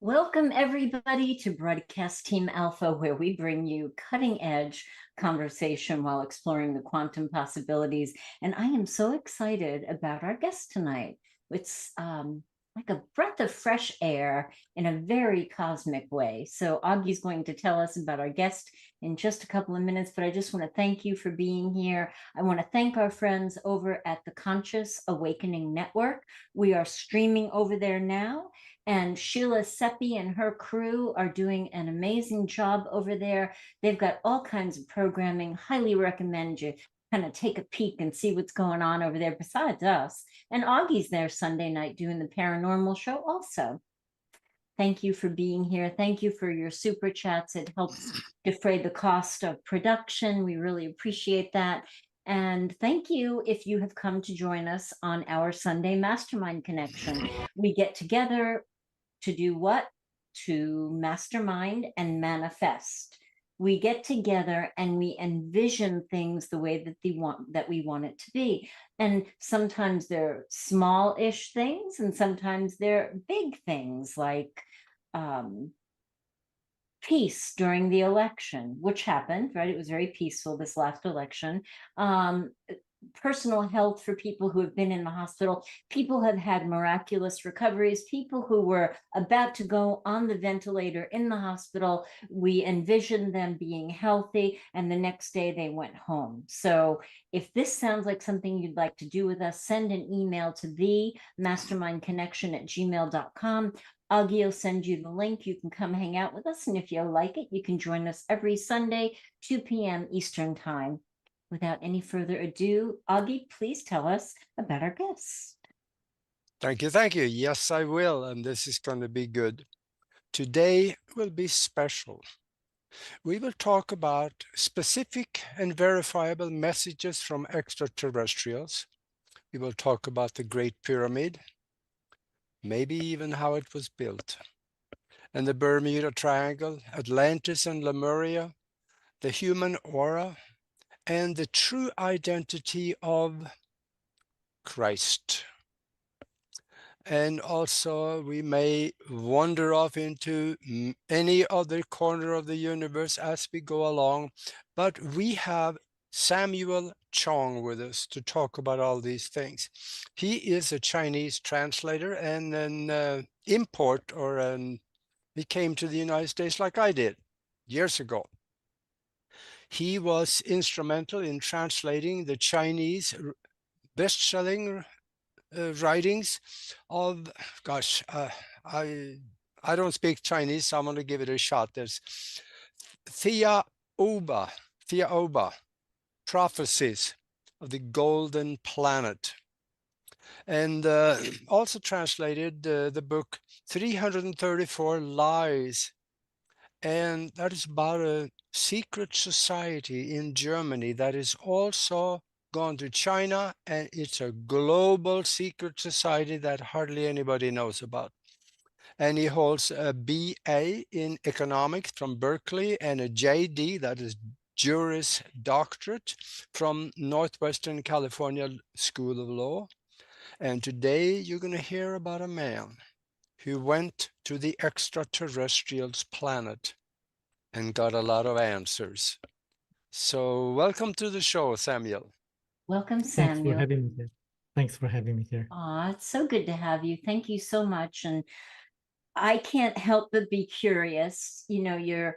Welcome, everybody, to Broadcast Team Alpha, where we bring you cutting edge conversation while exploring the quantum possibilities. And I am so excited about our guest tonight. It's like a breath of fresh air in a very cosmic way. So, Augie's going to tell us about our guest in just a couple of minutes, but I just want to thank you for being here. I want to thank our friends over at the Conscious Awakening Network. We are streaming over there now. And Sheila Seppi and her crew are doing an amazing job over there. They've got all kinds of programming. Highly recommend you kind of take a peek and see what's going on over there besides us. And Augie's there Sunday night doing the paranormal show also. Thank you for being here. Thank you for your super chats. It helps defray the cost of production. We really appreciate that. And thank you if you have come to join us on our Sunday Mastermind Connection. We get together to do what? To mastermind and manifest. We get together and we envision things the way that we want it to be. And sometimes they're small-ish things, and sometimes they're big things like peace during the election, which happened, right? It was very peaceful this last election. Personal health for people who have been in the hospital. People have had miraculous recoveries. People who were about to go on the ventilator in the hospital, we envisioned them being healthy, and the next day they went home. So if this sounds like something you'd like to do with us, send an email to themastermindconnection@gmail.com. Augie will send you the link. You can come hang out with us, and if you like it, you can join us every Sunday, 2 p.m. Eastern Time. Without any further ado, Augie, please tell us about our guest. Thank you, thank you. Yes, I will, and this is going to be good. Today will be special. We will talk about specific and verifiable messages from extraterrestrials. We will talk about the Great Pyramid, maybe even how it was built, and the Bermuda Triangle, Atlantis and Lemuria, the human aura, and the true identity of Christ. And also we may wander off into any other corner of the universe as we go along, but we have Samuel Chong with us to talk about all these things. He is a Chinese translator and an import, he came to the United States like I did years ago. He was instrumental in translating the Chinese best-selling writings of, I don't speak Chinese, so I'm going to give it a shot. There's Thiaoouba, Prophecies of the Golden Planet. And also translated the book 334 Lies. And that is about a secret society in Germany that is also gone to China, and it's a global secret society that hardly anybody knows about. And he holds a BA in economics from Berkeley and a JD, that is Juris Doctorate, from Northwestern California School of Law. And today you're going to hear about a man who went to the extraterrestrials planet and got a lot of answers. So welcome to the show, Samuel. Welcome, Samuel. Thanks for having me here. Thanks for having me here. It's so good to have you. Thank you so much. And I can't help but be curious. You know, you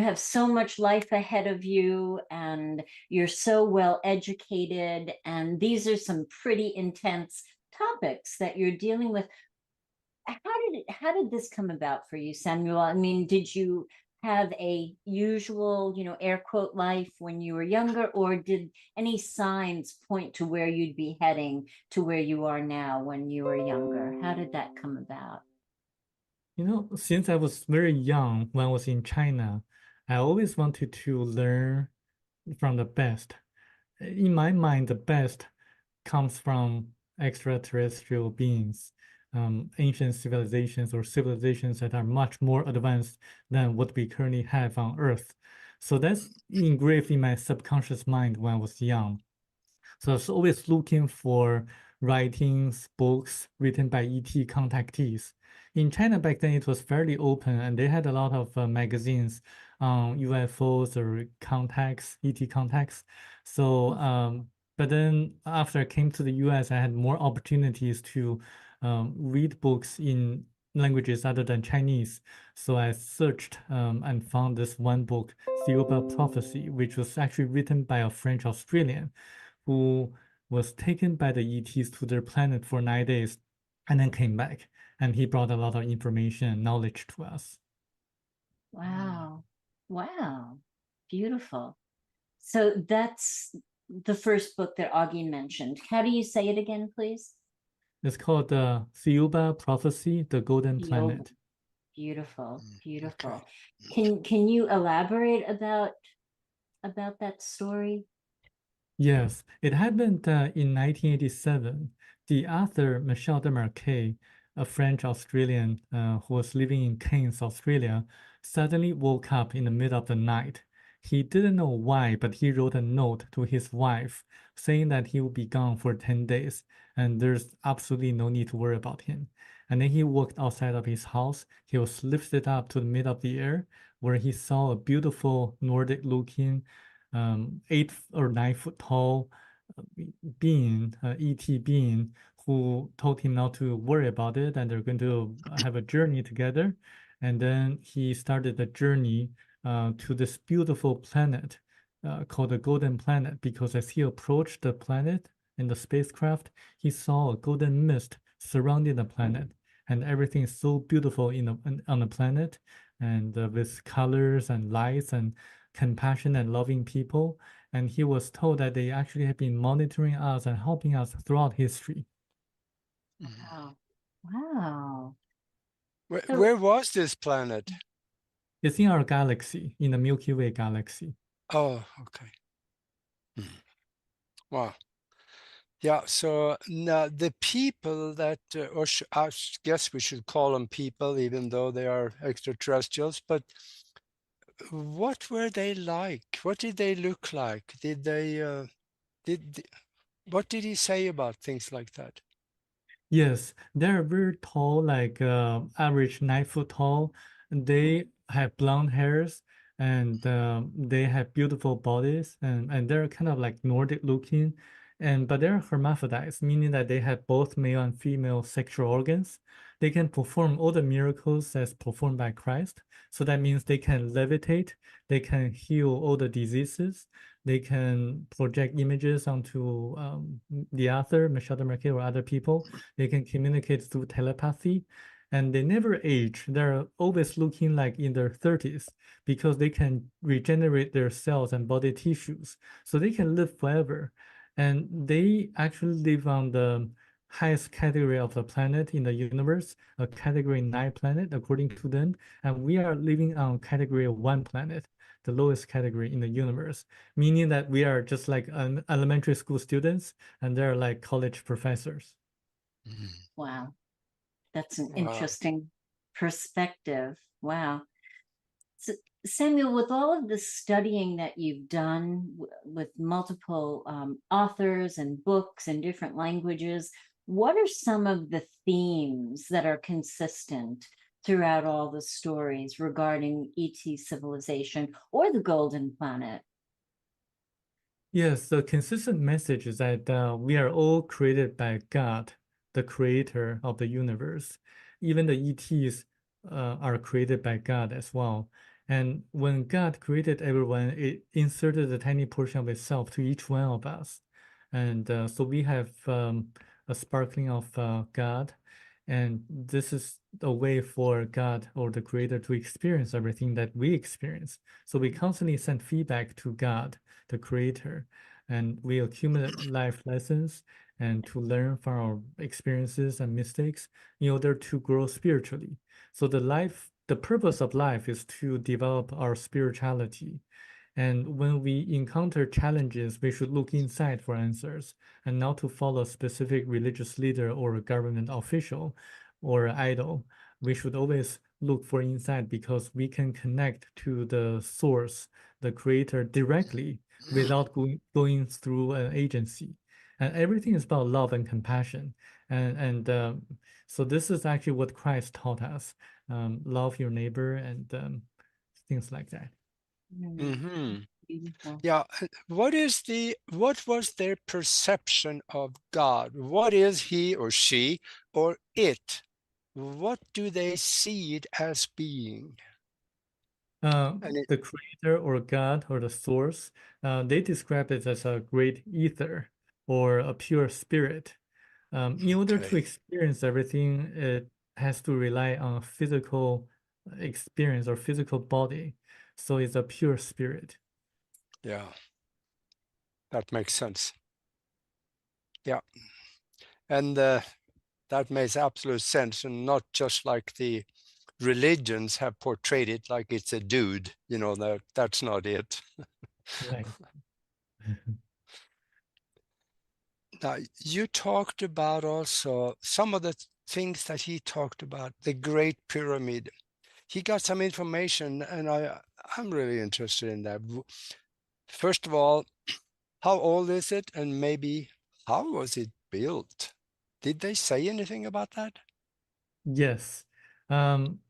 have so much life ahead of you, and you're so well educated, and these are some pretty intense topics that you're dealing with. How did this come about for you, Samuel? I mean, did you have a usual, air quote life when you were younger, or did any signs point to where you'd be heading to where you are now when you were younger? How did that come about? Since I was very young when I was in China, I always wanted to learn from the best. In my mind, the best comes from extraterrestrial beings, ancient civilizations or civilizations that are much more advanced than what we currently have on Earth. So that's engraved in my subconscious mind when I was young. So I was always looking for writings, books written by ET contactees. In China back then, it was fairly open, and they had a lot of magazines on UFOs or contacts, ET contacts. So, but then after I came to the US, I had more opportunities to read books in languages other than Chinese. So I searched and found this one book, Thiaoouba Prophecy, which was actually written by a French Australian who was taken by the ETs to their planet for 9 days and then came back. And he brought a lot of information and knowledge to us. Wow. Wow. Beautiful. So that's the first book that Augie mentioned. How do you say it again, please? It's called the Thiaoouba Prophecy, the Golden Thiaoouba. Planet. Beautiful. Beautiful. Okay. Can you elaborate about that story? Yes, it happened in 1987. The author Michel de Marquet, a French Australian who was living in Cairns, Australia, suddenly woke up in the middle of the night. He didn't know why, but he wrote a note to his wife saying that he would be gone for 10 days and there's absolutely no need to worry about him. And then he walked outside of his house. He was lifted up to the middle of the air where he saw a beautiful Nordic looking 8 or 9 foot tall being, ET being, who told him not to worry about it and they're going to have a journey together. And then he started the journey to this beautiful planet called the Golden Planet because as he approached the planet in the spacecraft, he saw a golden mist surrounding the planet. And everything is so beautiful on the planet and with colors and lights and compassion and loving people. And he was told that they actually have been monitoring us and helping us throughout history. Wow. Wow. Where was this planet? It's in our galaxy, in the Milky Way galaxy. Oh, okay. Wow. Yeah, so now the people that, I guess we should call them people, even though they are extraterrestrials, but what were they like? What did they look like? Did they, what did he say about things like that? Yes, they're very tall, like average 9 foot tall. They have blonde hairs and they have beautiful bodies and they're kind of like Nordic looking. And but they're hermaphrodites, meaning that they have both male and female sexual organs. They can perform all the miracles as performed by Christ. So that means they can levitate, they can heal all the diseases, they can project images onto the author, Michel de Marquet, or other people. They can communicate through telepathy, and they never age. They're always looking like in their 30s because they can regenerate their cells and body tissues, so they can live forever. And they actually live on the highest category of the planet in the universe, a category 9 planet, according to them. And we are living on category 1 planet, the lowest category in the universe, meaning that we are just like elementary school students and they're like college professors. Wow. That's an Wow. interesting perspective. Wow. So, Samuel, with all of the studying that you've done with multiple authors and books in different languages, what are some of the themes that are consistent throughout all the stories regarding ET civilization or the Golden Planet? Yes, the consistent message is that we are all created by God, the creator of the universe. Even the ETs are created by God as well. And when God created everyone, it inserted a tiny portion of itself to each one of us. And so we have a sparkling of God. And this is a way for God or the creator to experience everything that we experience. So we constantly send feedback to God, the creator, and we accumulate life lessons and to learn from our experiences and mistakes in order to grow spiritually. So the purpose of life is to develop our spirituality. And when we encounter challenges, we should look inside for answers and not to follow a specific religious leader or a government official or idol. We should always look for inside because we can connect to the source, the creator directly without going through an agency. And everything is about love and compassion. And so this is actually what Christ taught us. Love your neighbor and things like that. Mm-hmm. Beautiful. Yeah. What was their perception of God? What is he or she or it? What do they see it as being? And The creator or God or the source, they describe it as a great ether or a pure spirit. In order to okay. experience everything, it has to rely on physical experience or physical body. So it's a pure spirit. Yeah, that makes sense. Yeah. And that makes absolute sense, and not just like the religions have portrayed it like it's a dude, that's not it. Right. Now, you talked about also some of the things that he talked about, the Great Pyramid. He got some information, and I'm really interested in that. First of all, how old is it, and maybe how was it built? Did they say anything about that? Yes. Um,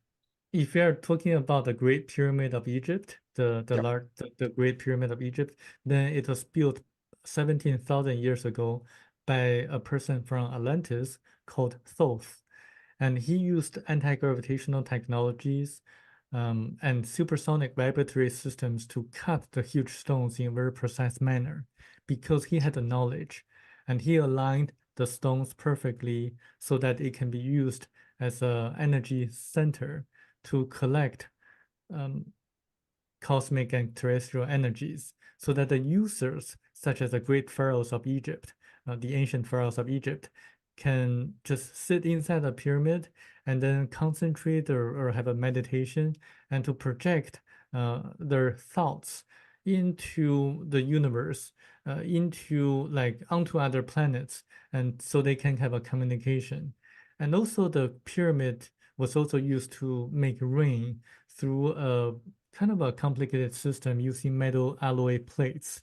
if you are talking about the Great Pyramid of Egypt, Yep. the Great Pyramid of Egypt, then it was built 17,000 years ago by a person from Atlantis called Thoth. And he used anti-gravitational technologies and supersonic vibratory systems to cut the huge stones in a very precise manner because he had the knowledge, and he aligned the stones perfectly so that it can be used as an energy center to collect um, cosmic and terrestrial energies so that the users, such as the great pharaohs of Egypt, the ancient pharaohs of Egypt, can just sit inside the pyramid and then concentrate or have a meditation and to project their thoughts into the universe, into like onto other planets, and so they can have a communication. And also the pyramid was also used to make rain through a kind of a complicated system using metal alloy plates.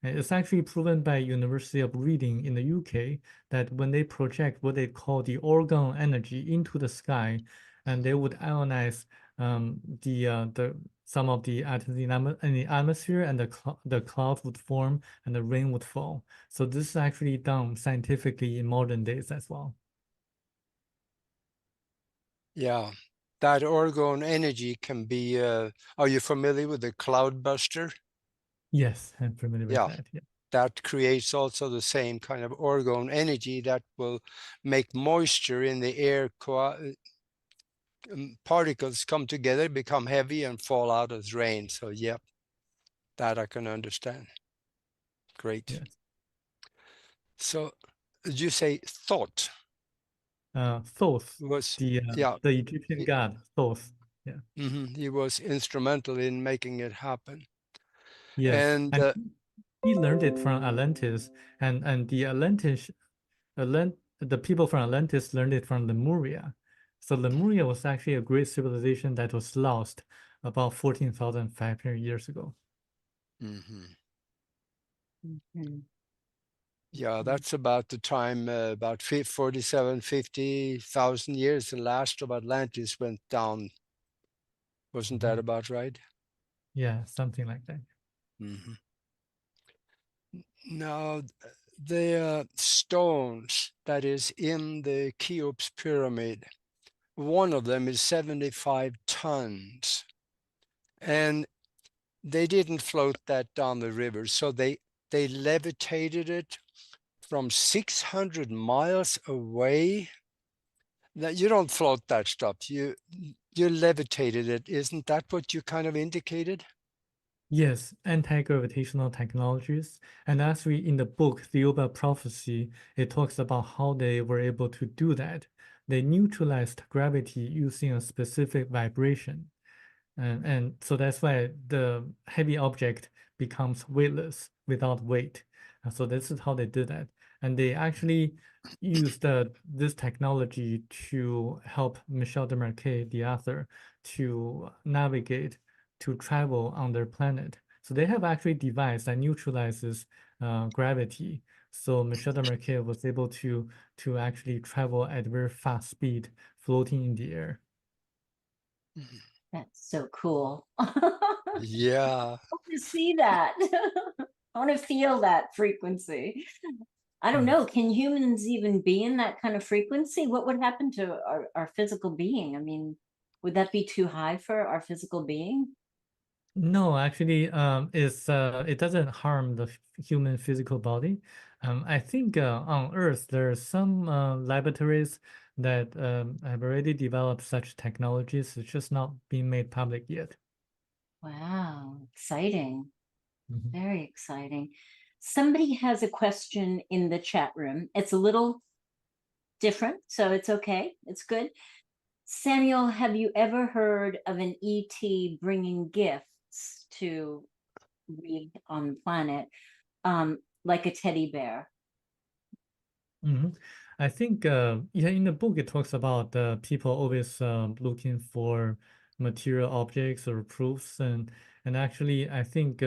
And it's actually proven by University of Reading in the UK that when they project what they call the orgone energy into the sky, and they would ionize the some of the atoms in the atmosphere, and the cloud would form and the rain would fall. So this is actually done scientifically in modern days as well. Yeah, that orgone energy can be, are you familiar with the cloudbuster? Yes, I'm familiar with Yeah, that. Yeah. that creates also the same kind of orgone energy that will make moisture in the air particles come together, become heavy, and fall out as rain. So, yeah, that I can understand. Great. Yes. So, did you say thought Thoth, was, yeah, the Egyptian he, god Thoth. Yeah. he was instrumental in making it happen. Yes, And and he learned it from Atlantis, and the people from Atlantis learned it from Lemuria. So Lemuria was actually a great civilization that was lost about 14,500 years ago. mhm. Mhm. Yeah, that's about the time, about 47, 50,000 years, the last of Atlantis went down. Wasn't that Mhm. about right? Yeah, something like that. Mm-hmm. Now, the stones that is in the Cheops pyramid, one of them is 75 tons, and they didn't float that down the river, so they levitated it from 600 miles away. Now, you don't float that stuff. You levitated it. Isn't that what you kind of indicated? Yes, anti-gravitational technologies. And actually, in the book Thiaoouba Prophecy, it talks about how they were able to do that. They neutralized gravity using a specific vibration. And so that's why the heavy object becomes weightless without weight. So this is how they did that. And they actually used this technology to help Michel Demarquet, the author, to navigate, to travel on their planet. So they have actually devised that neutralizes gravity So Michel de Marquet was able to actually travel at very fast speed, floating in the air. That's so cool. Yeah. To see that. I want to feel that frequency. I don't know. Can humans even be in that kind of frequency? What would happen to our physical being? I mean, would that be too high for our physical being? No, actually, it doesn't harm the human physical body. I think on Earth there are some laboratories that have already developed such technologies. It's just not being made public yet. Wow, exciting. Mhm. Very exciting. Somebody has a question in the chat room. It's a little different, so it's okay. It's good. Samuel, have you ever heard of an ET bringing gifts to read on the planet, like a teddy bear? Mhm. I think yeah, in the book it talks about people always looking for material objects or proofs, and actually I think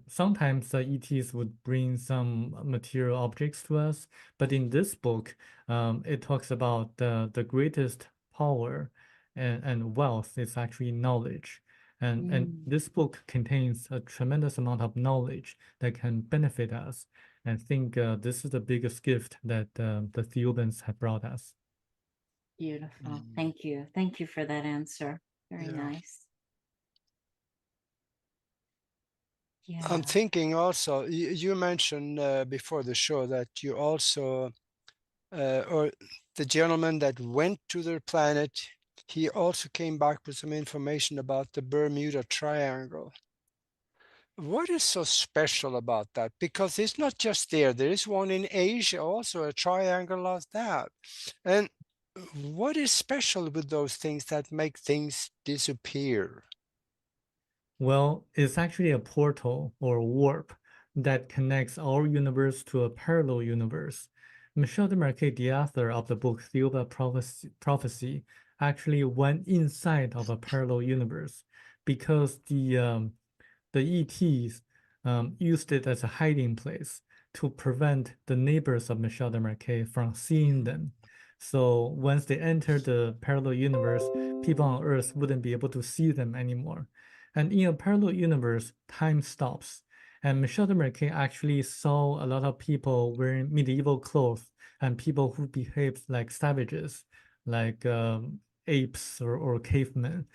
sometimes the ETs would bring some material objects to us, but in this book it talks about the greatest power and wealth is actually knowledge. And Mm, this book contains a tremendous amount of knowledge that can benefit us. I think this is the biggest gift that the Theobans have brought us. beautiful. Mm. Thank you. Thank you for that answer. Very Yeah. nice. I'm Yeah. thinking also, you mentioned before the show that you also, or the gentleman that went to their planet, he also came back with some information about the Bermuda Triangle. What is so special about that? Because it's not just there. There is one in Asia, also a triangle like that. And what is special with those things that make things disappear? Well, it's actually a portal or warp that connects our universe to a parallel universe. Michel de Marquet, the author of the book Thiaoouba Prophecy, actually went inside of a parallel universe because the ETs used it as a hiding place to prevent the neighbors of Michel de Marquet from seeing them. So once they entered the parallel universe, people on Earth wouldn't be able to see them anymore. And in a parallel universe, time stops. And Michel de Marquet actually saw a lot of people wearing medieval clothes and people who behaved like savages, like apes or cavemen.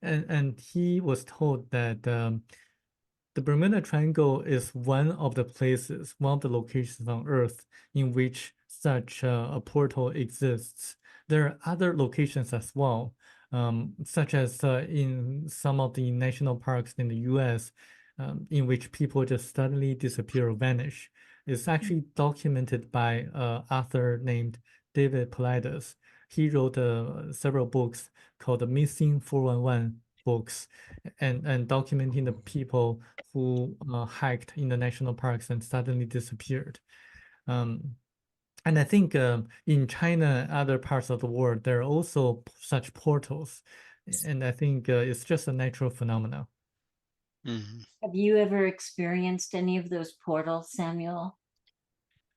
And he was told that the Bermuda Triangle is one of the places, one of the locations on Earth in which such a portal exists. There are other locations as well, such as in some of the national parks in the US, in which people just suddenly disappear or vanish. It's actually documented by an author named David Paulides. He wrote several books called the Missing 411 books and documenting the people who hiked in the national parks and suddenly disappeared. Um, and I think in China, other parts of the world, there are also such portals. And I think it's just a natural phenomenon. Mhm. Have you ever experienced any of those portals, Samuel?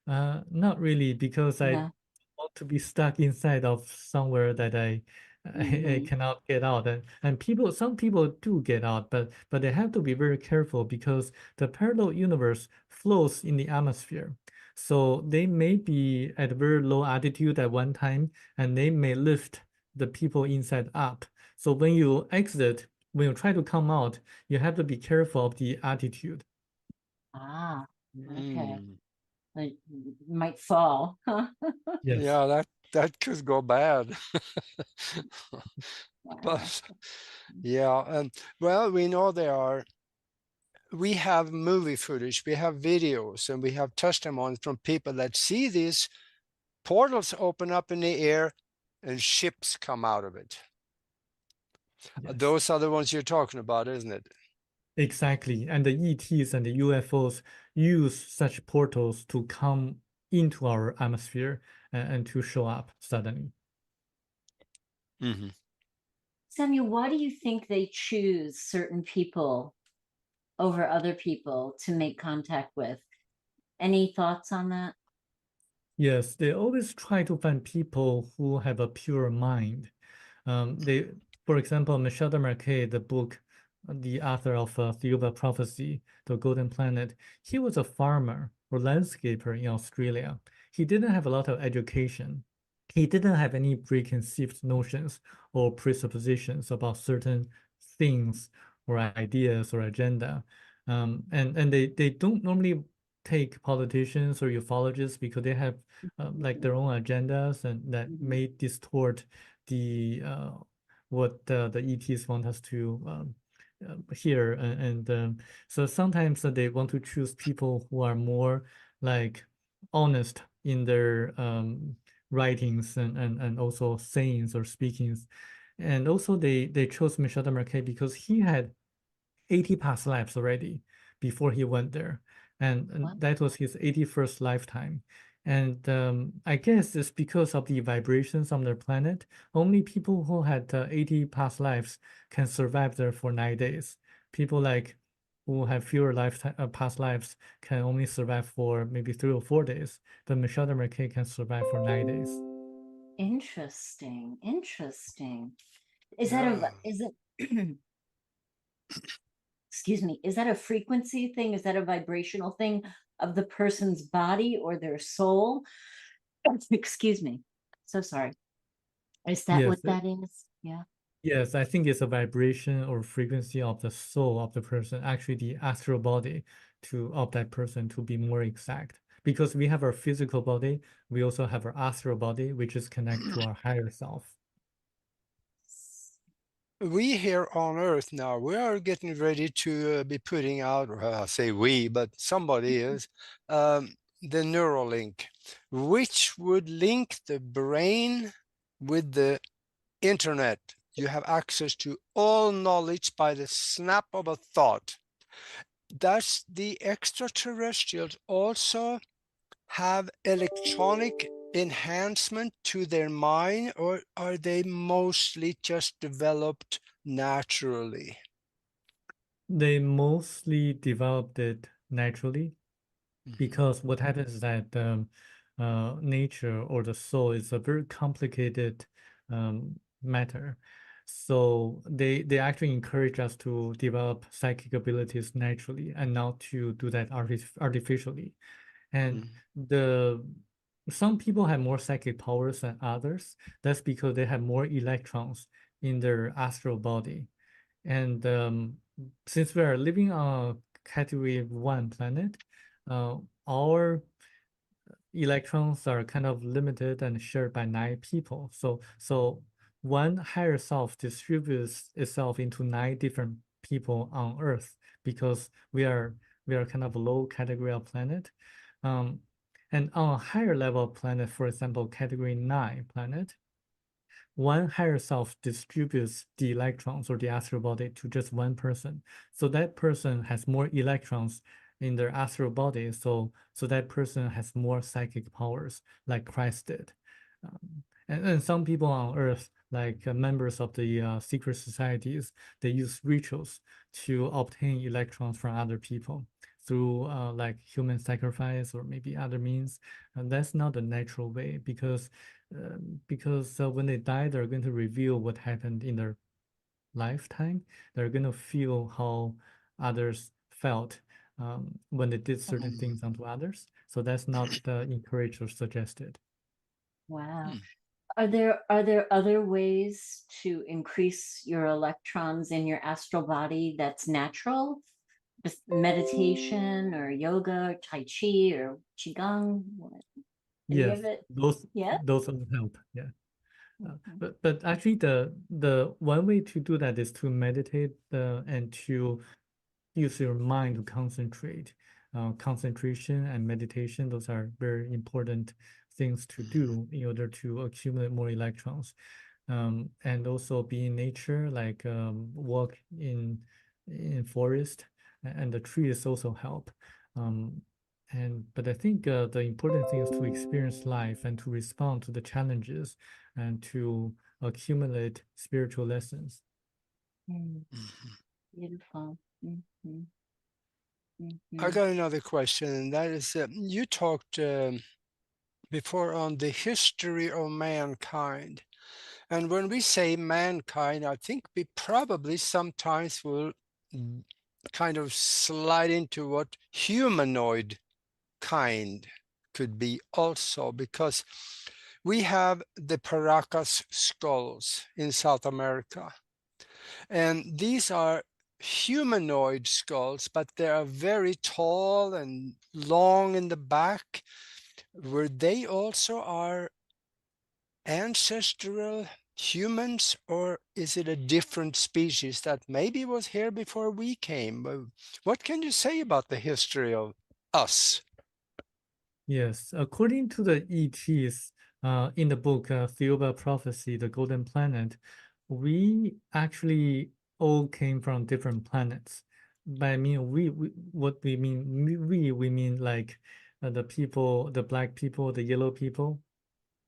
Not really, because I No. want to be stuck inside of somewhere that I Mhm. cannot get out. And some people do get out, but they have to be very careful because the parallel universe floats in the atmosphere. So they may be at very low altitude at one time, and they may lift the people inside up. So when you try to come out, you have to be careful of the altitude. Ah, okay. Mm. Like, might fall, huh? Yes. Yeah, that could go bad. Wow. But yeah, well, we know we have movie footage, we have videos, and we have testimonies from people that see these portals open up in the air and ships come out of it. Yes. Those are the ones you're talking about, isn't it? Exactly. And the ETs and the UFOs use such portals to come into our atmosphere and to show up suddenly. Mhm. Samuel, why do you think they choose certain people over other people to make contact with? Any thoughts on that? Yes, they always try to find people who have a pure mind. For example, Michel de Marquet, the book, the author of Thiaoouba Prophecy, The Golden Planet, he was a farmer or landscaper in Australia. He didn't have a lot of education. He didn't have any preconceived notions or presuppositions about certain things or ideas or agenda. And they don't normally take politicians or ufologists because they have like their own agendas and that may distort the what the ETs want us to hear. So sometimes they want to choose people who are more like honest in their writings and also sayings or speakings. And also they chose Michel de Marquet because he had 80 past lives already before he went there. And Wow. that was his 81st lifetime. And I guess it's because of the vibrations on their planet. Only people who had 80 past lives can survive there for 9 days. People like who have fewer past lives can only survive for maybe 3 or 4 days. But Michel de Marquet can survive for 9 days. Interesting. Interesting. Is Yeah. that is it excuse me, is that a frequency thing? Is that a vibrational thing of the person's body or their soul? Excuse me. So sorry. Is that Yes, what that is? Yeah. yes, I think it's a vibration or frequency of the soul of the person, actually the astral body of that person to be more exact. Because we have our physical body, we also have our astral body, which is connected to our higher self. We here on Earth now, we are getting ready to be putting out, or I say we, but somebody is, the Neuralink, which would link the brain with the internet. You have access to all knowledge by the snap of a thought. Does the extraterrestrials also have electronic enhancement to their mind, or are they mostly just developed naturally? They mostly developed it naturally because what happens is that nature or the soul is a very complicated matter. So they actually encourage us to develop psychic abilities naturally and not to do that artificially. And some people have more psychic powers than others. That's because they have more electrons in their astral body. And since we are living on a category 1 planet, our electrons are kind of limited and shared by 9 people. So one higher self distributes itself into 9 different people on Earth because we are kind of a low category of planet. And on a higher level planet, for example, category 9 planet, one higher self distributes the electrons or the astral body to just one person. So that person has more electrons in their astral body. So that person has more psychic powers like Christ did. And some people on Earth, like members of the secret societies, they use rituals to obtain electrons from other people through like human sacrifice or maybe other means. And that's not the natural way because when they die, they're going to reveal what happened in their lifetime. They're going to feel how others felt when they did certain things onto others. So that's not encouraged or suggested. Wow. Are there other ways to increase your electrons in your astral body that's natural? Just meditation or yoga or tai chi or qigong? Any Yes, of it? those Yeah. all help. Yeah. But actually the one way to do that is to meditate and to use your mind to concentrate. Concentration and meditation, those are very important things to do in order to accumulate more electrons. And also be in nature, like walk in forest, and the trees also help. But I think the important thing is to experience life and to respond to the challenges and to accumulate spiritual lessons. Beautiful. Mhm. I got another question, and that is, you talked before on the history of mankind. And when we say mankind, I think we probably sometimes will kind of slide into what humanoid kind could be also, because we have the Paracas skulls in South America. And these are humanoid skulls, but they are very tall and long in the back. Were they also our ancestral humans, or is it a different species that maybe was here before we came? What can you say about the history of us? Yes, according to the ETs in the book Thiaoouba Prophecy, The Golden Planet, we actually all came from different planets. By I mean we what we mean we mean like the people, the black people, the yellow people,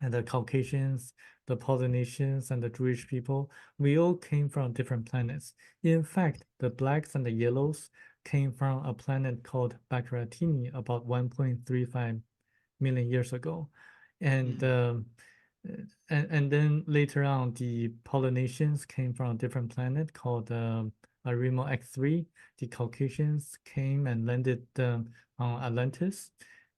and the Caucasians, the Polynesians, and the Jewish people. We all came from different planets. In fact, the blacks and the yellows came from a planet called Baccaratini about 1.35 million years ago. And Mm. and then later on, the Polynesians came from a different planet called Arimo X3. The Caucasians came and landed on Atlantis.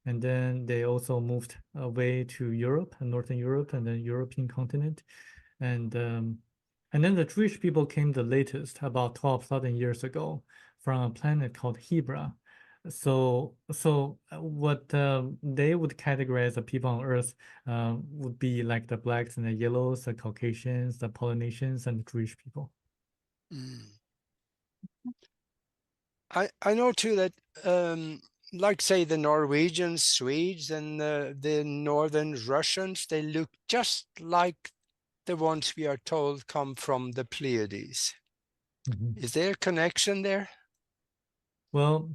And then they also moved away to Europe, Northern Europe, and then European continent. And then the Jewish people came the latest, about 12,000 years ago, from a planet called Hebra. So what they would categorize the people on Earth would be like the blacks and the yellows, the Caucasians, the Polynesians, and the Jewish people. Mm. I know too that like say the Norwegians, Swedes, and the northern Russians, they look just like the ones we are told come from the Pleiades. Is there a connection there? Well,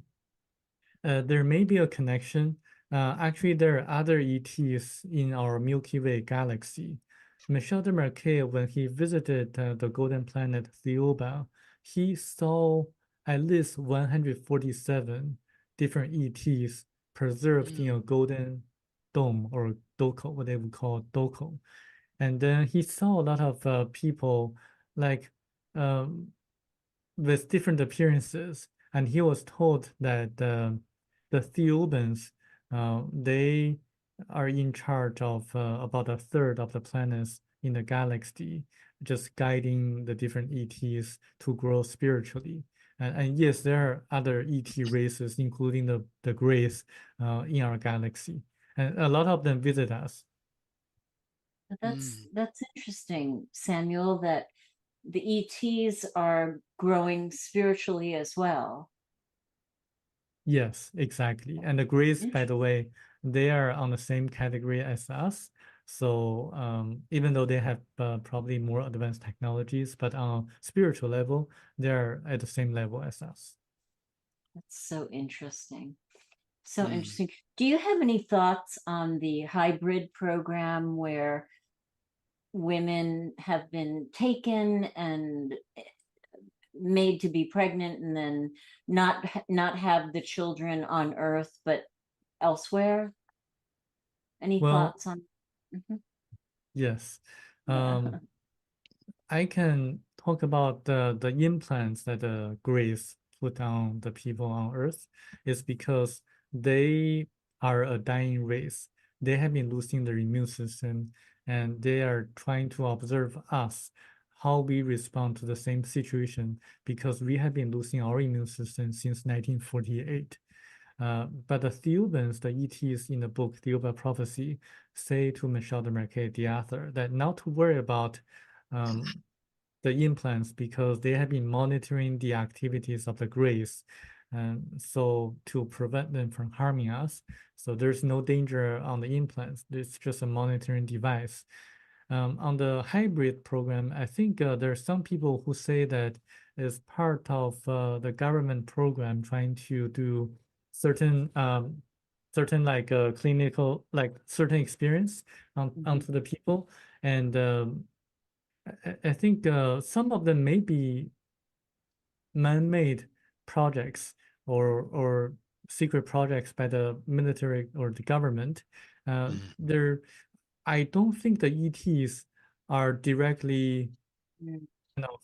there may be a connection. Actually, there are other ETs in our Milky Way galaxy. Michel de Marquet, when he visited the golden planet Thiaoouba, he saw at least 147 different ETs preserved in a golden dome or doko, what they would call doko. And then he saw a lot of people like um, with different appearances, and he was told that the Theobans they are in charge of about a third of the planets in the galaxy, just guiding the different ETs to grow spiritually. And yes, there are other ET races, including the Greys, in our galaxy, and a lot of them visit us. That's interesting, Samuel, that the ETs are growing spiritually as well. Yes, exactly. And the Greys, by the way, they are on the same category as us. So even though they have probably more advanced technologies, but on a spiritual level, they're at the same level as us. That's so interesting. So Mm. interesting. Do you have any thoughts on the hybrid program where women have been taken and made to be pregnant and then not have the children on Earth but elsewhere? Any Well, thoughts on? Mhm. yes. Yeah. I can talk about the implants that the Greys put on the people on Earth is because they are a dying race. They have been losing their immune system, and they are trying to observe us, how we respond to the same situation, because we have been losing our immune system since 1948. But the Theobans, the ETs in the book Thiaoouba Prophecy, say to Michel de Marquet, the author, that not to worry about the implants because they have been monitoring the activities of the Greys, and so to prevent them from harming us. So there's no danger on the implants. It's just a monitoring device. On the hybrid program, I think there are some people who say that it's part of the government program trying to do certain certain like clinical like certain experience onto the people, and I think some of them may be man-made projects or secret projects by the military or the government. There, I don't think the ETs are directly Mm. kind of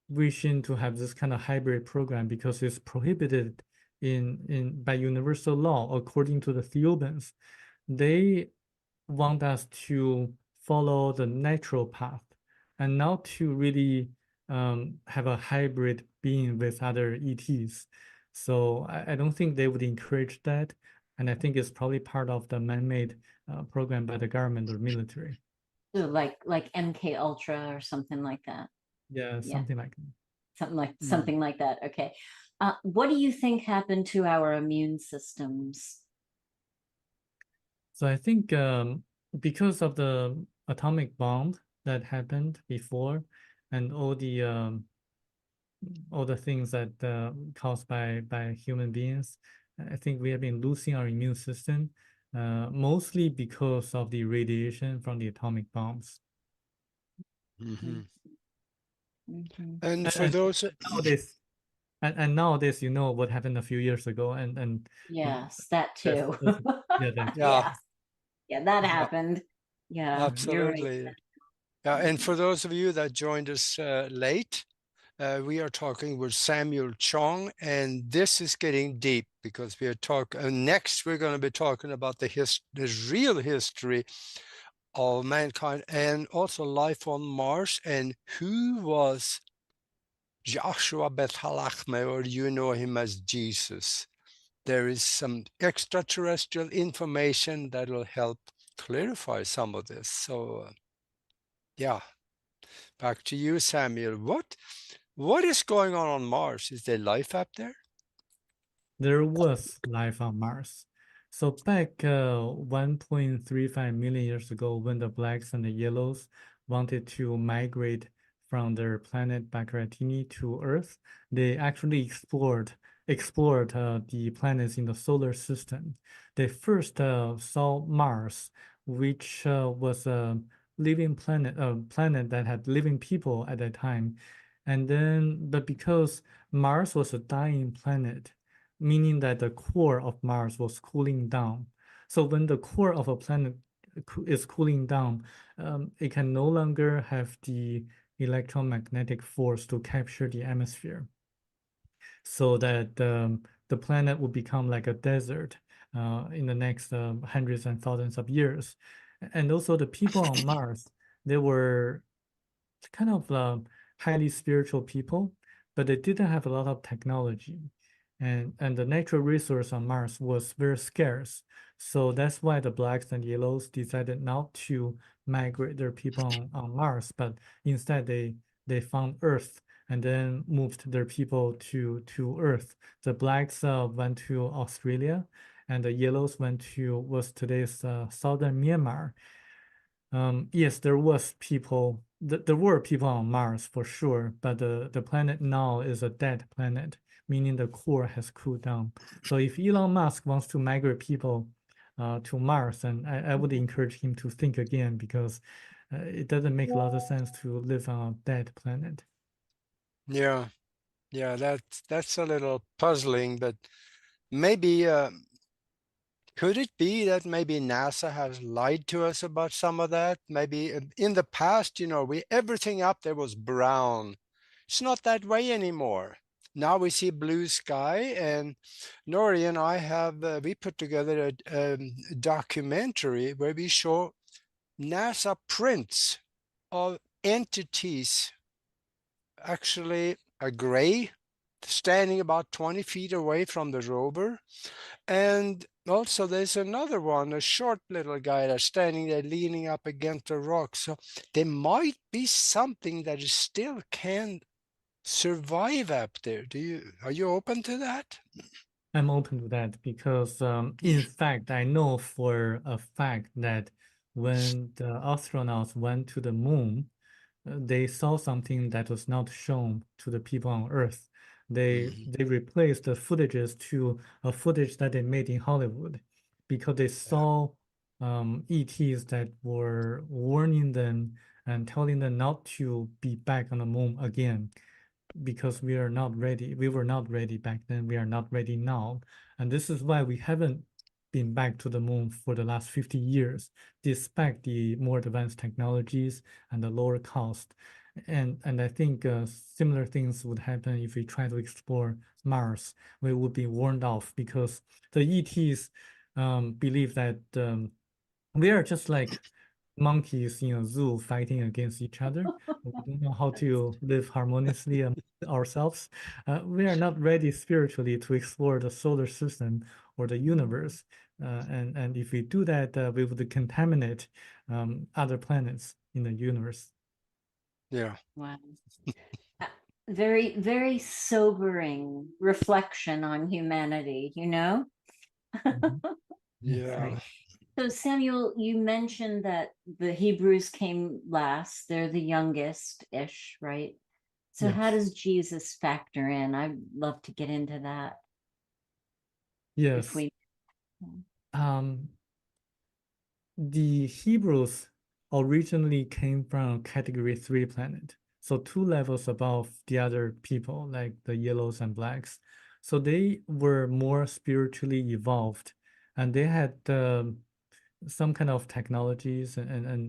wishing to have this kind of hybrid program because it's prohibited in by universal law according to the Thiaoubans. They want us to follow the natural path and not to really have a hybrid being with other ETs. So I don't think they would encourage that. And I think it's probably part of the man-made program by the government or military. So like MK Ultra or something like that. Yeah, Yeah, something like that. something like that. Okay. What do you think happened to our immune systems? So I think because of the atomic bomb that happened before and all the things that caused by human beings, I think we have been losing our immune system, mostly because of the radiation from the atomic bombs. Mhm. Mhm. And for And those, nowadays, and nowadays, you know what happened a few years ago, and Yes, that that's, too. yeah, that yeah, Yeah, yeah, that yeah, happened. Yeah, you're right. absolutely. Yeah, and for those of you that joined us late, we are talking with Samuel Chong, and this is getting deep because we are talking. Next, we're going to be talking about the real history of mankind and also life on Mars, and who was Joshua Bethalachme, or you know him as Jesus. There is some extraterrestrial information that will help clarify some of this. So, yeah, back to you, Samuel. What is going on Mars? Is there life up there? there was life on Mars. So back 1.35 million years ago, when the blacks and the yellows wanted to migrate from their planet Baccaratini to Earth, they actually explored the planets in the solar system. They first saw Mars, which was a living planet, a planet that had living people at that time. And then, but because Mars was a dying planet, meaning that the core of Mars was cooling down. So when the core of a planet is cooling down, it can no longer have the electromagnetic force to capture the atmosphere, so that the planet will become like a desert in the next hundreds and thousands of years. And also the people on Mars, they were kind of highly spiritual people, but they didn't have a lot of technology. And the natural resource on Mars was very scarce. So that's why the blacks and yellows decided not to migrate their people on Mars, but instead they found Earth and then moved their people to Earth. The blacks went to Australia, and the yellows went to was today's southern Myanmar. Yes, there was people. There were people on Mars for sure, but the planet now is a dead planet, meaning the core has cooled down. So if Elon Musk wants to migrate people to Mars, then I would encourage him to think again, because it doesn't make a lot of sense to live on a dead planet. Yeah, yeah, that's a little puzzling, but maybe could it be that maybe NASA has lied to us about some of that? Maybe in the past, everything up there was brown. It's not that way anymore. Now we see blue sky, and Nori and I we put together a documentary where we show NASA prints of entities, actually a gray, standing about 20 feet away from the rover. And also there's another one, a short little guy that's standing there leaning up against a rock. So there might be something that is still can survive up there. Are you open to that? I'm open to that because, in fact, I know for a fact that when the astronauts went to the moon, they saw something that was not shown to the people on Earth. They replaced the footages to a footage that they made in Hollywood, because they saw ETs that were warning them and telling them not to be back on the moon again. because we are not ready. We were not ready back then. We are not ready now. And this is why we haven't been back to the moon for the last 50 years, despite the more advanced technologies and the lower cost. And I think similar things would happen if we try to explore Mars. We would be warned off because the ETs believe that we are just like monkeys in a zoo fighting against each other. We don't know how to live harmoniously among ourselves. We are not ready spiritually to explore the solar system or the universe. And if we do that, we would contaminate other planets in the universe. Yeah. Wow. Very, very sobering reflection on humanity, you know? Mhm. Yeah. Right. So, Samuel, you mentioned that the Hebrews came last. They're the youngest-ish, right? So how Yes. does Jesus factor in? I'd love to get into that if Yes. we. Um, the Hebrews originally came from Category 3 planet, so 2 levels above the other people, like the yellows and blacks. So they were more spiritually evolved, and they had some kind of technologies,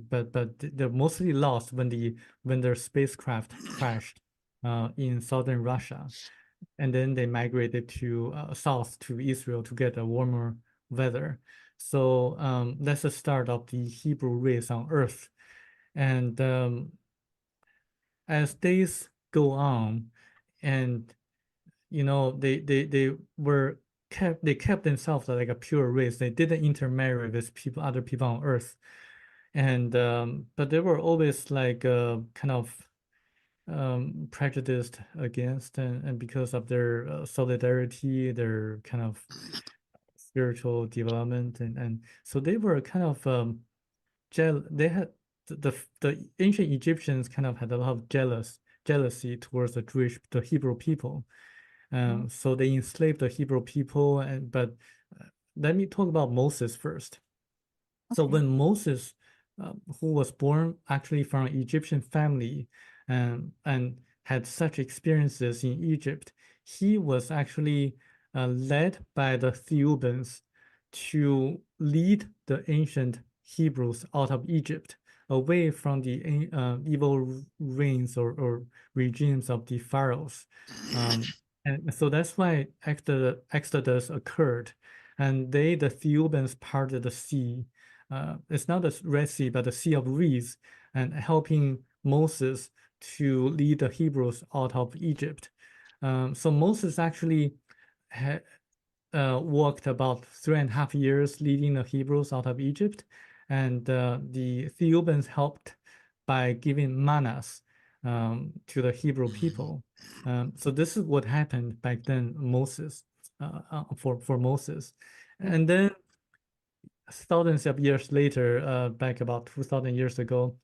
but they're mostly lost when their spacecraft crashed in southern Russia, and then they migrated to south to Israel to get a warmer weather. So that's the start of the Hebrew race on Earth. And as days go on, and they kept themselves like a pure race. They didn't intermarry with other people on Earth, and but they were always like kind of prejudiced against, and because of their solidarity, their kind of spiritual development, and so they were kind of they had the ancient Egyptians kind of had a lot of jealousy towards the Hebrew people. So they enslaved the Hebrew people, but let me talk about Moses first. So Okay. when Moses, who was born actually from an Egyptian family, and had such experiences in Egypt, he was actually led by the Theubans to lead the ancient Hebrews out of Egypt, away from the evil reigns or regimes of the pharaohs. And so that's why Exodus occurred. And the Theubans parted the sea. It's not the Red Sea, but the Sea of Reeds, and helping Moses to lead the Hebrews out of Egypt. So Moses actually worked about 3.5 years leading the Hebrews out of Egypt, and the Theubans helped by giving manas to the Hebrew people. So this is what happened back then, for Moses, and then thousands of years later, back about 2,000 years ago,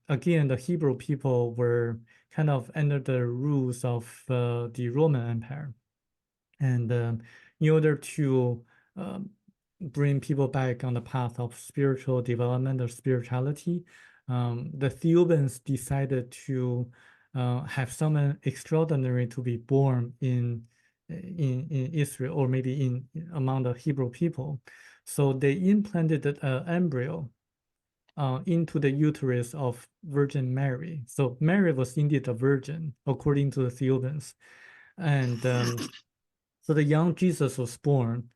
again, the Hebrew people were kind of under the rules of the Roman Empire. And in order to bring people back on the path of spiritual development or spirituality, the Theubans decided to have someone extraordinary to be born in Israel, or maybe among the Hebrew people. So they implanted an embryo into the uterus of Virgin Mary. So Mary was indeed a virgin, according to the Theubans. And so the young Jesus was born.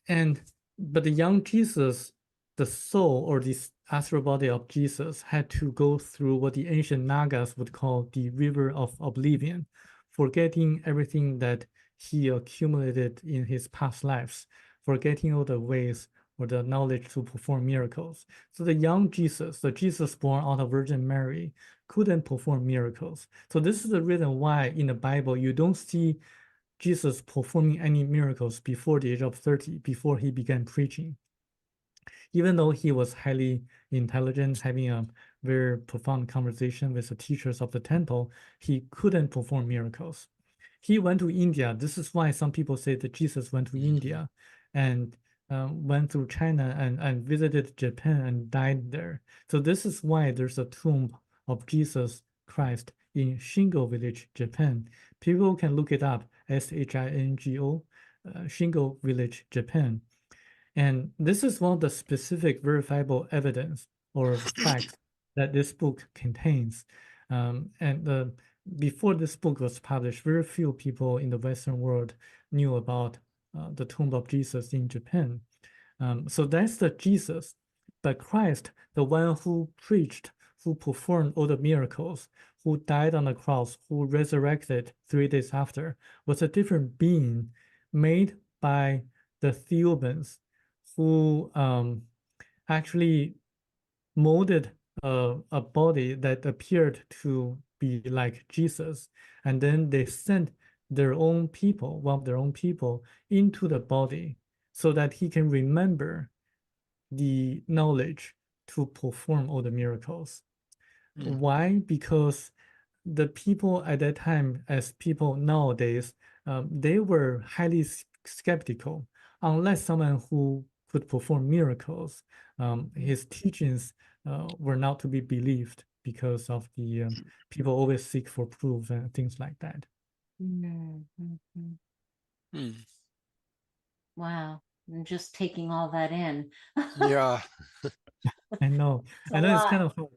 But the young Jesus, the soul or the astral body of Jesus, had to go through what the ancient Nagas would call the river of oblivion, forgetting everything that he accumulated in his past lives, forgetting all the ways or the knowledge to perform miracles. So the young Jesus, the Jesus born out of Virgin Mary, couldn't perform miracles. So this is the reason why in the Bible you don't see Jesus performing any miracles before the age of 30, before he began preaching. Even though he was highly intelligent, having a very profound conversation with the teachers of the temple, he couldn't perform miracles. He went to India. This is why some people say that Jesus went to India and went through China and visited Japan and died there. So this is why there's a tomb of Jesus Christ in Shingo Village, Japan. People can look it up, Shingo, Shingo Village, Japan. And this is one of the specific verifiable evidence or facts that this book contains. Before this book was published, very few people in the Western world knew about the tomb of Jesus in Japan. So that's the Jesus. But Christ, the one who preached, who performed all the miracles, who died on the cross, who resurrected 3 days after, was a different being made by the Theobans who actually molded a body that appeared to be like Jesus. And then they sent their own people, one of their own people, into the body so that he can remember the knowledge to perform all the miracles. Why? Because the people at that time, as people nowadays, they were highly skeptical. Unless someone who could perform miracles, his teachings were not to be believed because of the people always seek for proof and things like that. Wow. I'm just taking all that in. Yeah. I know. It's I a know it's lot. kind of hard.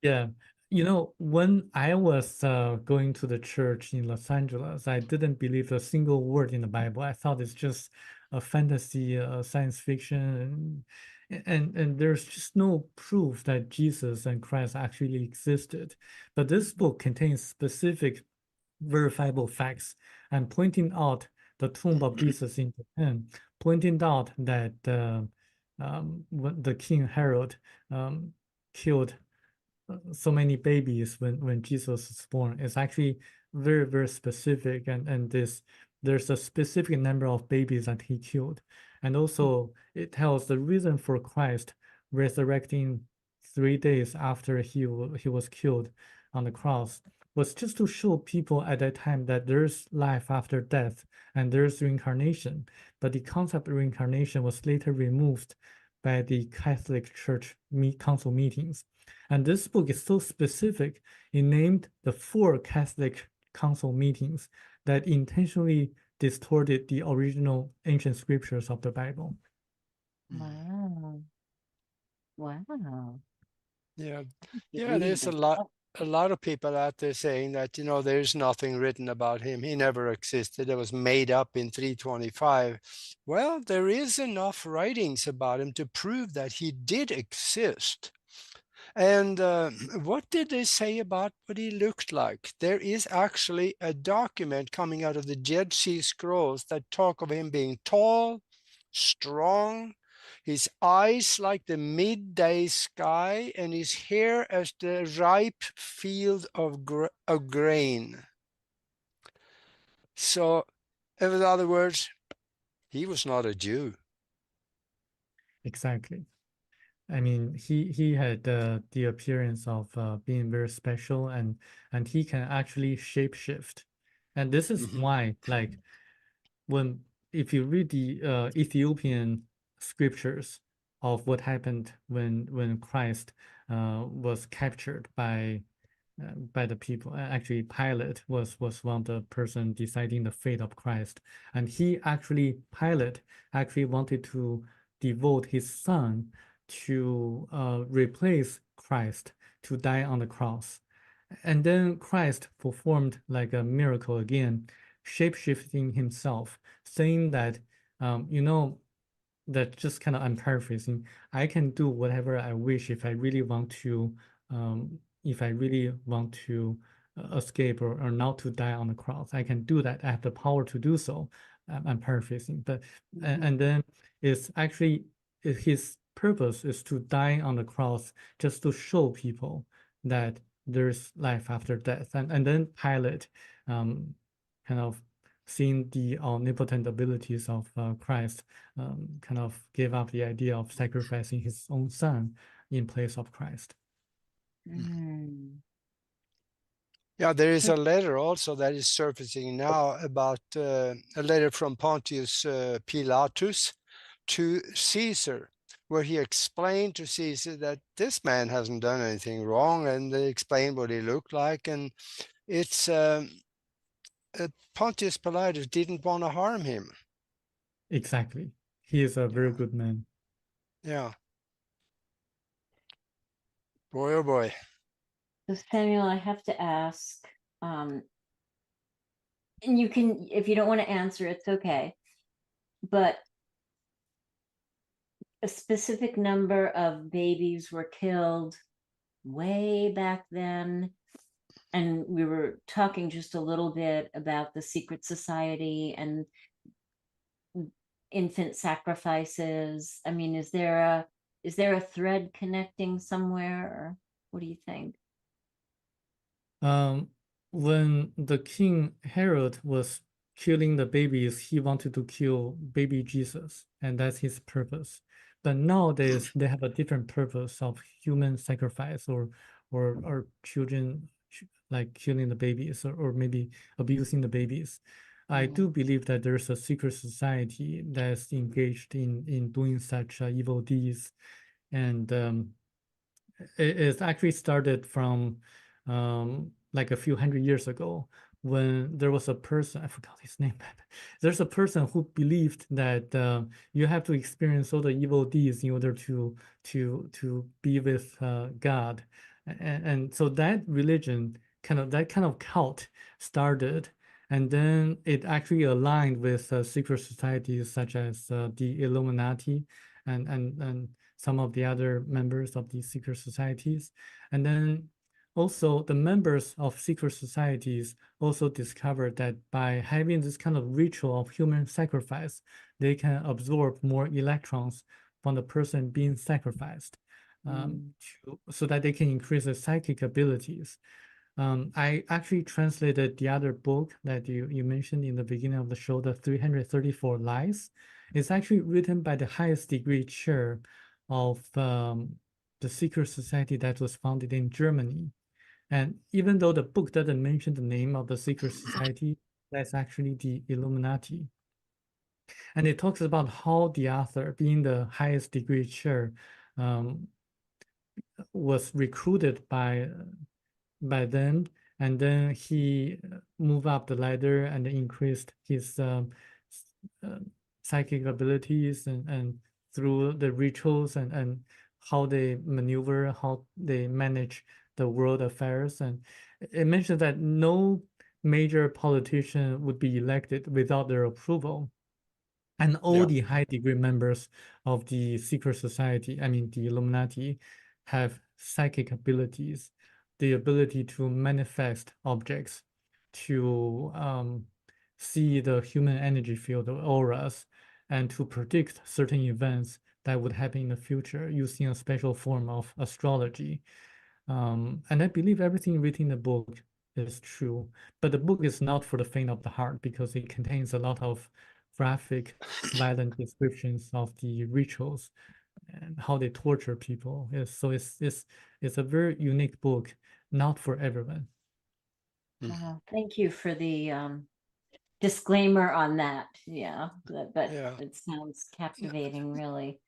Yeah. You know, when I was going to the church in Los Angeles, I didn't believe a single word in the Bible. I thought it's just a fantasy, science fiction, and there's just no proof that Jesus and Christ actually existed. But this book contains specific verifiable facts and pointing out the tomb of Jesus in Japan, pointing out that when the King Herod killed so many babies when Jesus was born. It's actually very, very specific, and there's a specific number of babies that he killed. And also it tells the reason for Christ resurrecting 3 days after he was killed on the cross was just to show people at that time that there's life after death and there's reincarnation. But the concept of reincarnation was later removed by the Catholic Church council meetings. And this book is so specific, it named the 4 Catholic council meetings that intentionally distorted the original ancient scriptures of the Bible. Wow. Wow. Yeah. Keep Yeah, reading there's this. a lot of people out there saying that, you know, there's nothing written about him. He never existed. It was made up in 325. Well, there is enough writings about him to prove that he did exist. And what did they say about what he looked like? There is actually a document coming out of the Dead Sea Scrolls that talk of him being tall, strong, his eyes like the midday sky, and his hair as the ripe field of grain. So, in other words, he was not a Jew. Exactly. I mean, he had the appearance of being very special, and he can actually shapeshift. And this is why, like, if you read the Ethiopian scriptures of what happened when Christ was captured by the people. Actually, Pilate was one of the person deciding the fate of Christ, and Pilate actually wanted to devote his son to replace Christ to die on the cross. And then Christ performed like a miracle again, shapeshifting himself, saying that, you know, that just kind of I'm paraphrasing, I can do whatever I wish if I really want to, escape or not to die on the cross. I can do that. I have the power to do so. I'm paraphrasing, but and then it's actually his purpose is to die on the cross just to show people that there's life after death. And then Pilate kind of seeing the omnipotent abilities of Christ, kind of gave up the idea of sacrificing his own son in place of Christ. Yeah, there is a letter also that is surfacing now about a letter from Pontius Pilatus to Caesar, where he explained to Caesar that this man hasn't done anything wrong, and they explained what he looked like. And it's Pontius Pilatus didn't want to harm him. Exactly. He is a very Yeah. good man. Yeah. Boy, oh boy. So Samuel, I have to ask, and you can, if you don't want to answer, it's okay. But a specific number of babies were killed way back then. And we were talking just a little bit about the secret society and infant sacrifices. I mean, is there a thread connecting somewhere, or what do you think? When the King Herod was killing the babies, he wanted to kill baby Jesus, and that's his purpose. But nowadays they have a different purpose of human sacrifice or children like killing the babies or maybe abusing the babies. I do believe that there's a secret society that's engaged in doing such evil deeds, and it actually started from like a few hundred years ago when there was a person, I forgot his name, but there's a person who believed that you have to experience all the evil deeds in order to be with God. And so that religion, that kind of cult started, and then it actually aligned with secret societies such as the Illuminati and some of the other members of these secret societies. And then also the members of secret societies also discovered that by having this kind of ritual of human sacrifice, they can absorb more electrons from the person being sacrificed, so that they can increase their psychic abilities. I actually translated the other book that you mentioned in the beginning of the show, the 334 Lies. It's actually written by the highest degree chair of the secret society that was founded in Germany. And even though the book doesn't mention the name of the secret society, that's actually the Illuminati. And it talks about how the author, being the highest degree chair, was recruited by them, and then he moved up the ladder and increased his psychic abilities and through the rituals and how they maneuver, how they manage the world affairs. And it mentioned that no major politician would be elected without their approval. And all Yeah. the high degree members of the secret society, I mean the Illuminati, have psychic abilities, the ability to manifest objects, to see the human energy field, the auras, and to predict certain events that would happen in the future using a special form of astrology. And I believe everything written in the book is true, but the book is not for the faint of the heart because it contains a lot of graphic, violent descriptions of the rituals and how they torture people. So it's a very unique book, not for everyone. Wow, thank you for the disclaimer on that. Yeah, but Yeah. it sounds captivating, really.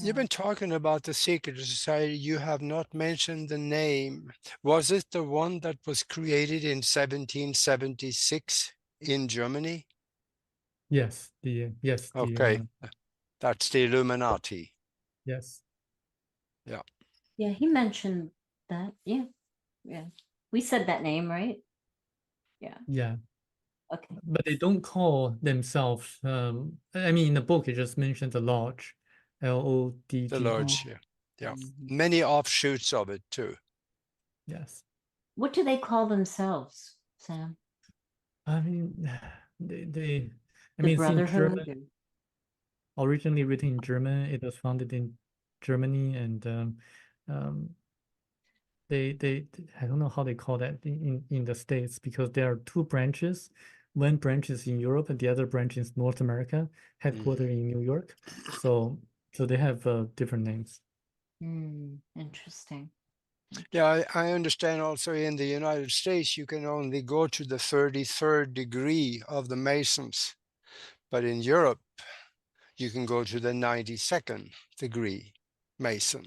You've been talking about the secret society. You have not mentioned the name. Was it the one that was created in 1776 in Germany? Yes, the Okay, that's the Illuminati. yes. Yeah. Yeah, he mentioned that. Yeah, yeah. We said that name, right? Yeah. Yeah. Okay. But they don't call themselves. I mean, in the book, it just mentions the lodge, The LODGE. Lodge, yeah. Yeah. Mhm. Many offshoots of it too. Yes. What do they call themselves, Sam? I mean, I The mean, it's in German, Brotherhood? originally written in German. It was founded in Germany, and um, they I don't know how they call that in the States because there are two branches. One branch is in Europe and the other branch is North America, headquartered in New York. So they have different names. Interesting. Yeah, I understand also in the United States, you can only go to the 33rd degree of the Masons. But in Europe, You can go to the 92nd degree Mason.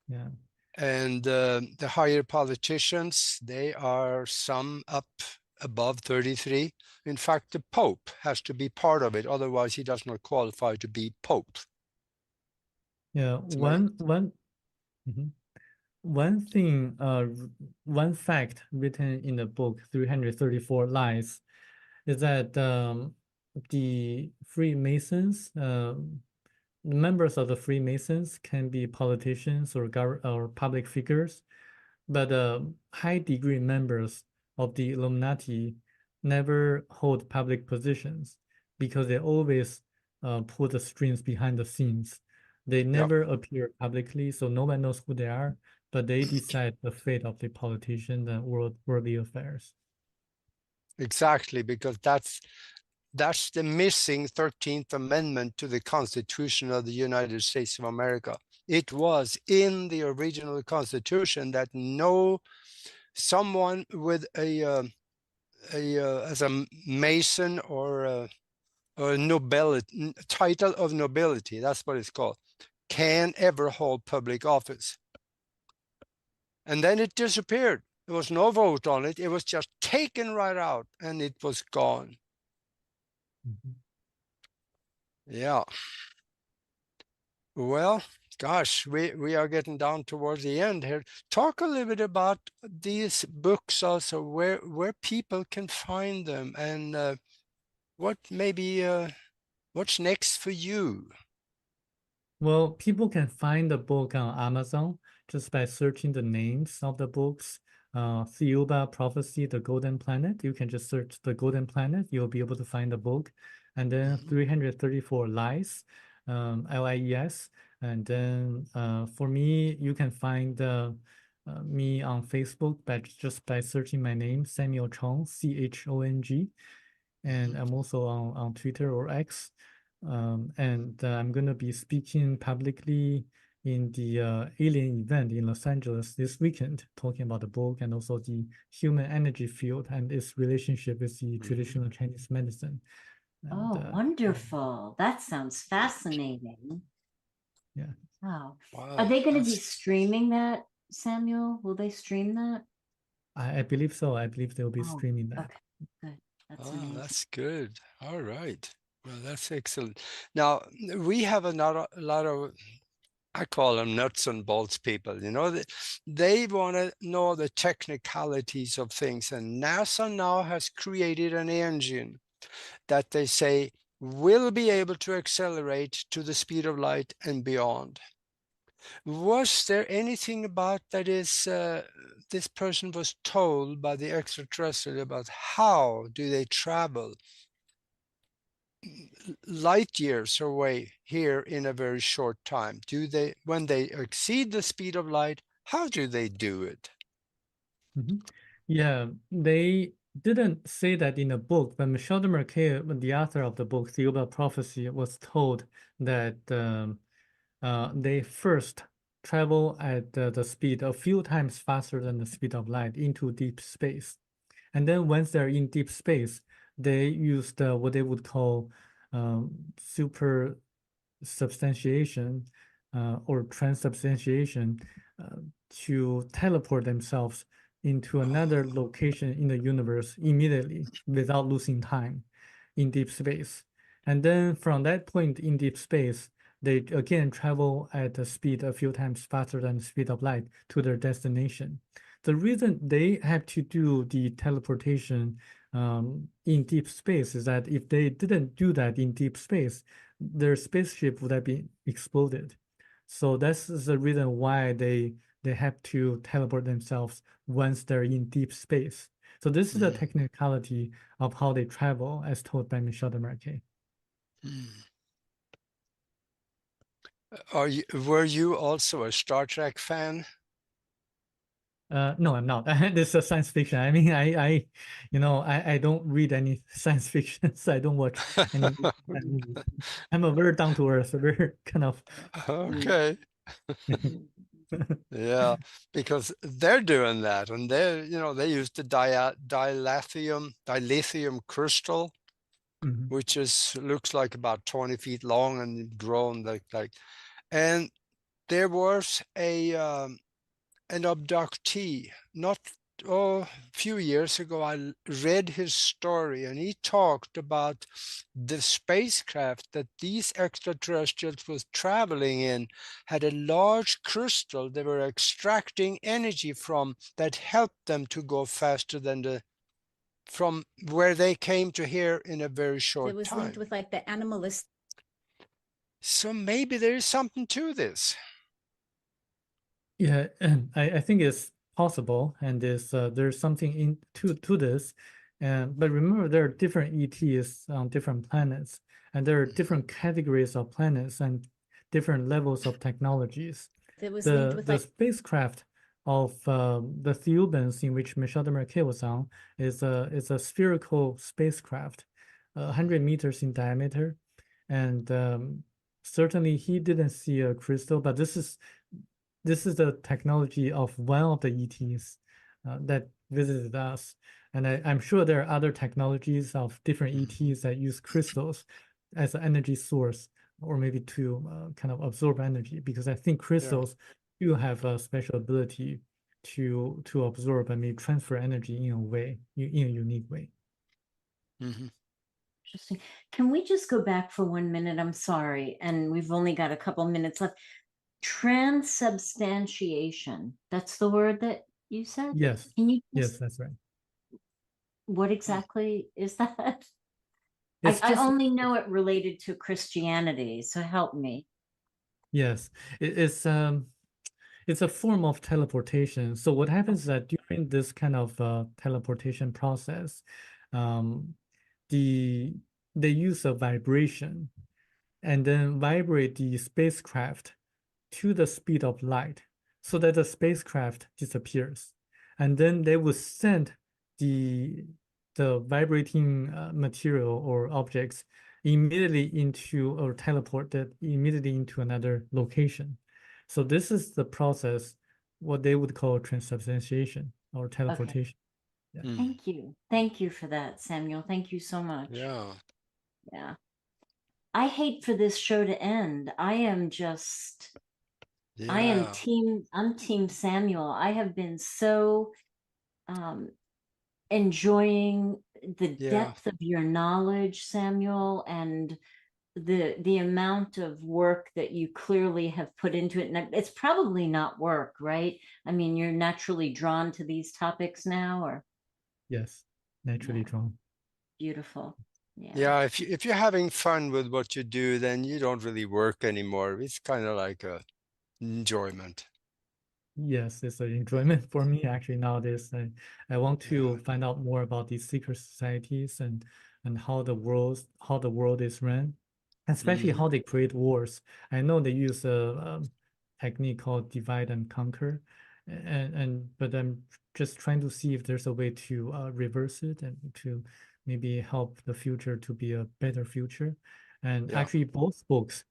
Yeah. And the higher politicians, they are some up above 33. In fact, the Pope has to be part of it, otherwise he does not qualify to be Pope. Yeah. Mhm. One thing, one fact written in the book 334 Lies is that the Freemasons, members of the Freemasons can be politicians or public figures, but high degree members of the Illuminati never hold public positions because they always pull the strings behind the scenes. They Yeah, never appear publicly, so no one knows who they are, but they decide the fate of the politicians and worldly affairs. exactly, because that's the missing 13th Amendment to the Constitution of the United States of America. It was in the original Constitution that someone with as a Mason or a nobility, title of nobility, that's what it's called, can ever hold public office. And then it disappeared. There was no vote on it. It was just taken right out and it was gone. Mhm. Yeah. Well, gosh, we are getting down towards the end here. Talk a little bit about these books also, where people can find them, and what maybe what's next for you? Well, people can find the book on Amazon just by searching the names of the books. Thiaoouba Prophecy, The Golden Planet. You can just search The Golden Planet. You'll be able to find the book. And then 334 Lies, LIES. And then for me, you can find me on Facebook just by searching my name, Samuel Chong, CHONG. And I'm also on Twitter or X. And I'm going to be speaking publicly in the alien event in Los Angeles this weekend, talking about the book and also the human energy field and its relationship with the traditional Chinese medicine. And Oh, wonderful. That sounds fascinating. yeah, Wow. Are Wow, they going to be that's streaming that, Samuel? Will they stream that? I believe so. I believe they'll be Oh, streaming that. okay, good. That's oh, amazing. that's good. All right. Well, that's excellent. Now we have a lot of, I call them nuts and bolts people. You know, they want to know the technicalities of things, and NASA now has created an engine that they say will be able to accelerate to the speed of light and beyond. Was there anything about that is this person was told by the extraterrestrial about how do they travel light years away here in a very short time? Do they, when they exceed the speed of light, how do they do it? Mhm. Yeah, they didn't say that in the book, but Michel de Marquet, the author of the book, Thiaoouba Prophecy, was told that they first travel at the speed a few times faster than the speed of light into deep space. And then once they're in deep space, they use what they would call super substantiation or transubstantiation uh, to teleport themselves into another location in the universe immediately without losing time in deep space. And then from that point in deep space, they again travel at a speed a few times faster than the speed of light to their destination. The reason they have to do the teleportation in deep space is that if they didn't do that in deep space, their spaceship would have been exploded. So that's the reason why they have to teleport themselves once they're in deep space. So this is a Mm. technicality of how they travel, as told by Michel de Marquet. Mm. Were you also a Star Trek fan? No, I'm not. This is science fiction. I mean, I don't read any science fiction, so I don't watch any movies. I'm a very down to earth, very kind of. Okay. Yeah, because they're doing that, and they use the dilithium crystal, Mhm. which looks like about 20 feet long and grown and there was an abductee. Not a few years ago, I read his story, and he talked about the spacecraft that these extraterrestrials was traveling in had a large crystal they were extracting energy from that helped them to go faster than from where they came to here in a very short It was linked time. with like the animalistic. So maybe there is something to this. Yeah, I think it's possible, and there's something to this. But remember, there are different ETs on different planets, and there are different categories of planets and different levels of technologies. It was linked with The like spacecraft of the Thiaoubans in which Michel de Marquet was on is a spherical spacecraft, 100 meters in diameter, and certainly he didn't see a crystal, but this is the technology of one of the ETs that visited us. And I'm sure there are other technologies of different ETs that use crystals as an energy source, or maybe to kind of absorb energy, because I think crystals do have a special ability to absorb and maybe transfer energy in a way, in a unique way. Mm-hmm. Interesting. Can we just go back for 1 minute? I'm sorry. And we've only got a couple minutes left. Transubstantiation. That's the word that you said? Yes, Can you yes, just, that's right. what exactly is that? It's I just only know it related to Christianity, so help me. yes, it's a form of teleportation. So what happens is that during this kind of teleportation process, um, the they use a vibration and then vibrate the spacecraft to the speed of light so that the spacecraft disappears. And then they will send the vibrating material or objects immediately into or teleported immediately into another location. So this is the process, what they would call transubstantiation or Okay. teleportation. Yeah. Thank you. Thank you for that, Samuel. Thank you so much. Yeah. Yeah. I hate for this show to end. I am just, Yeah. I'm team Samuel. I have been so enjoying the Yeah. depth of your knowledge, Samuel, and the amount of work that you clearly have put into it. And it's probably not work, right? I mean, you're naturally drawn to these topics now, or Yes, naturally yeah, drawn. beautiful. Yeah. Yeah, if you're having fun with what you do, then you don't really work anymore. It's kind of like a enjoyment. Yes, it's an enjoyment for me actually nowadays. I want to find out more about these secret societies and how the world is run, especially how they create wars. I know they use a technique called divide and conquer, and but I'm just trying to see if there's a way to reverse it and to maybe help the future to be a better future. And Yeah. actually, both books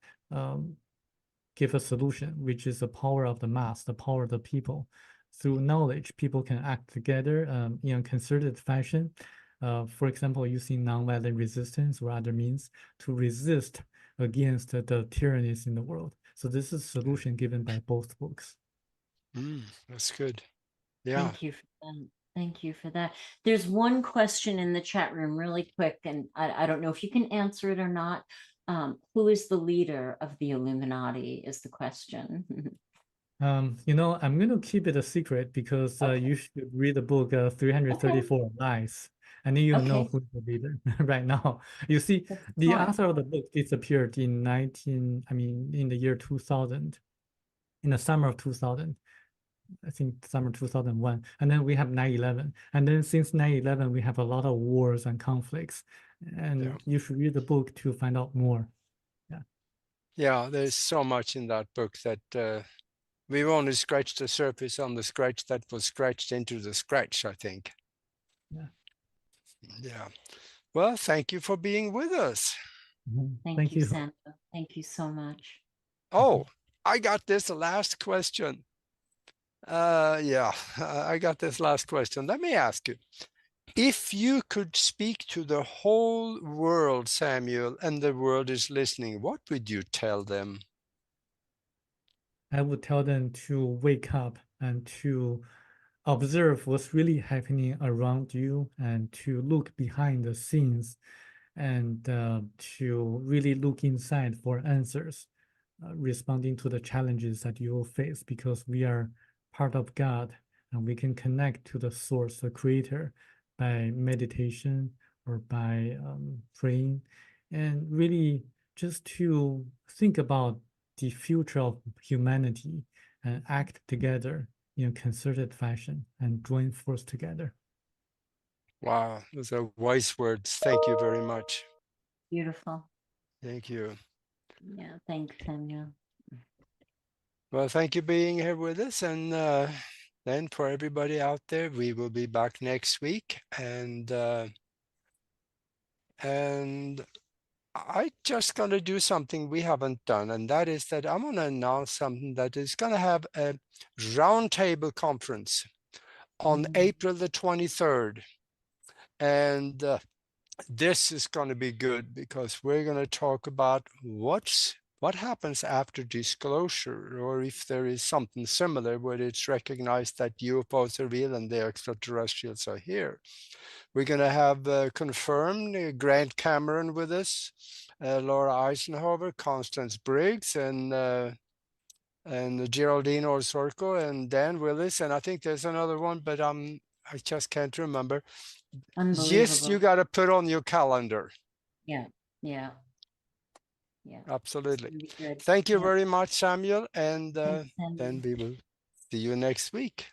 give a solution, which is the power of the mass, the power of the people. Through knowledge, people can act together in a concerted fashion. For example, using nonviolent resistance or other means to resist against the tyrannies in the world. So this is a solution given by both books. That's good. Yeah. Thank you for that. Thank you for that. There's one question in the chat room really quick, and I don't know if you can answer it or not. Who is the leader of the Illuminati is the question. You know, I'm going to keep it a secret because you should read the book 334 Lies, and then you'll know Okay. who's the leader right now. You see, That's the fine. author of the book disappeared in in the year 2000, in the summer of 2000. I think summer 2001. And then we have 9/11. And then since 9/11, we have a lot of wars and conflicts. And you should read the book to find out more. Yeah, there's so much in that book that we've only scratched the surface on the scratch that was scratched into the scratch, I think. Yeah. Yeah. Well, thank you for being with us. Thank you, you. Sandra. Thank you so much. Oh, I got this last question. Yeah, I got this last question. Let me ask you. If you could speak to the whole world, Samuel, and the world is listening, what would you tell them? I would tell them to wake up and to observe what's really happening around you and to look behind the scenes and to really look inside for answers, responding to the challenges that you will face because we are part of God and we can connect to the source, the creator, by meditation or by praying, and really just to think about the future of humanity and act together in a concerted fashion and join force together. Wow, those are wise words. Thank you very much. Beautiful. Thank you. Yeah, thanks, Samuel. Well, thank you being here with us. And then for everybody out there, we will be back next week. And I just going to do something we haven't done, and that is that I'm going to announce something that is going to have a roundtable conference on April the 23rd. And this is going to be good because we're going to talk about what happens after disclosure, or if there is something similar where it's recognized that UFOs are real and the extraterrestrials are here. We're going to have confirmed Grant Cameron with us, Laura Eisenhower, Constance Briggs, and Geraldine Orsorko, and Dan Willis, and I think there's another one, but I just can't remember. Yes, you Unbelievable. got to put on your calendar. Yeah, yeah, yeah. It's Absolutely. gonna be good. Thank you Yeah. very much, Samuel, and Thanks, Samuel. then we will see you next week.